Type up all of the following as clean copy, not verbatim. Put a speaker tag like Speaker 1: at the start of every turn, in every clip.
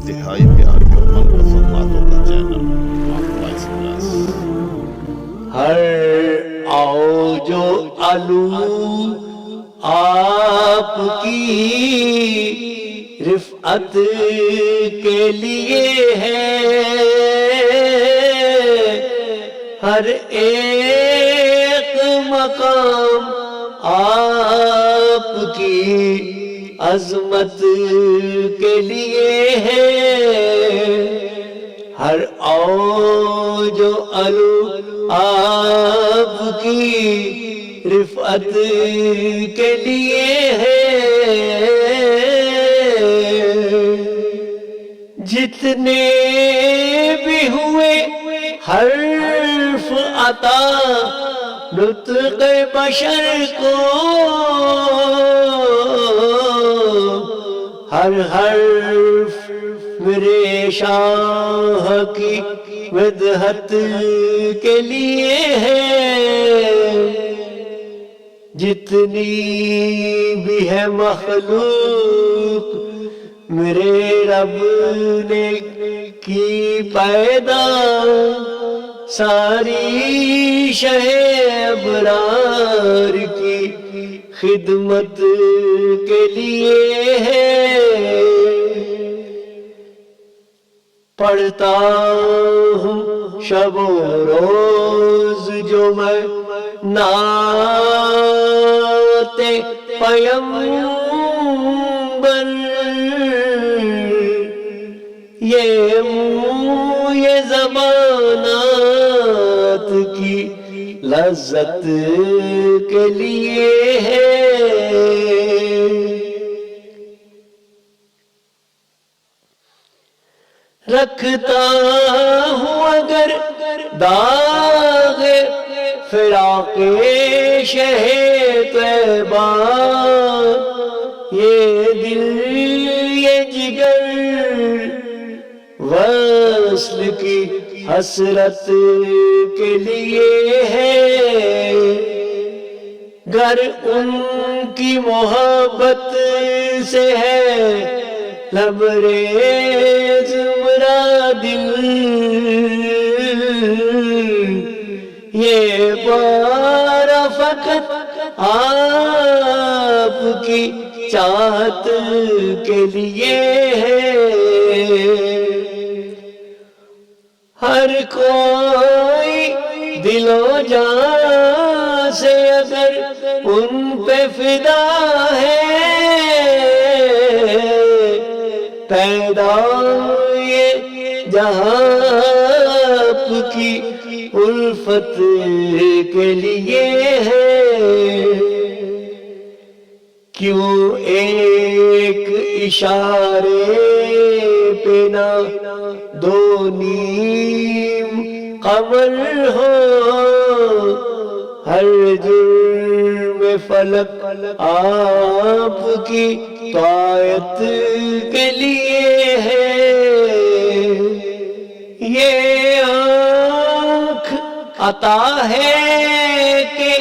Speaker 1: انتہائی پیاری اور من پسند باتوں کا چینل وائس پلس۔
Speaker 2: ہر آؤ جو علو آپ کی رفعت کے لیے ہے، ہر ایک مقام آپ کی عظمت کے لیے ہے، ہر اوج و علو آپ کی رفعت کے لیے ہے، جتنے بھی ہوئے حرف عطا نطق بشر کو، ہر حرف میرے شاہ کی مدحت کے لیے ہے، جتنی بھی ہے مخلوق میرے رب نے کی پیدا، ساری شہ ابرار کی خدمت کے لیے ہے، پڑھتا ہوں شب و روز جو میں نعت پیمبر، یہ منہ یہ زبانات کی لذت کے لیے ہے، رکھتا ہوں اگر داغ فراق شہ طیبہ، یہ دل یہ جگر وصل کی حسرت کے لیے ہے، گر ان کی محبت سے ہے لبریز میرا دل، یہ پارا فقط آپ کی چاہت کے لیے ہے، ہر کوئی دل و جان سے اگر ان پہ فدا ہے، پیدا یہ جہاں آپ کی الفت کے لیے ہے، کیوں ایک اشارے پہ نہ دو نیم قمر ہو، ہر جرم فلک آپ کی طاعت کے لیے ہے، یہ آنکھ عطا ہے کہ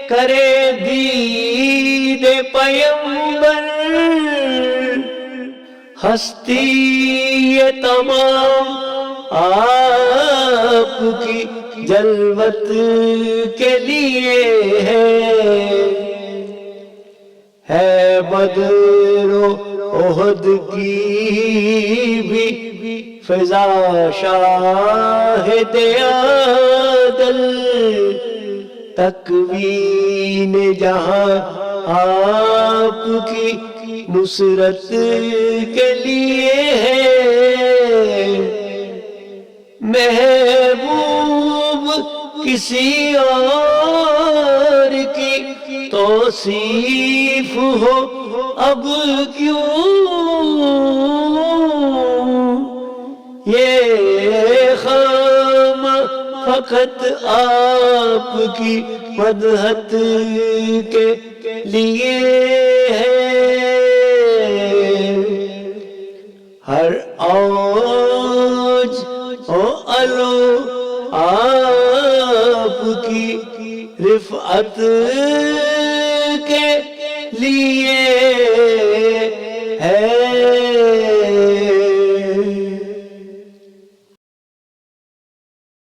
Speaker 2: کرے دید پیمبر، ہستی یہ تمام آپ کی جلوت کے لیے ہے بدر و احد کی بھی فضا شاہد عادل، تکوین جہاں آپ کی نصرت کے لیے ہے، محبوب کسی اور کی توصیف ہو اب کیوں، یہ خام فقط آپ کی مدحت کے لیے ہے، ہر اوج و علو آپ کی رفعت کے لیے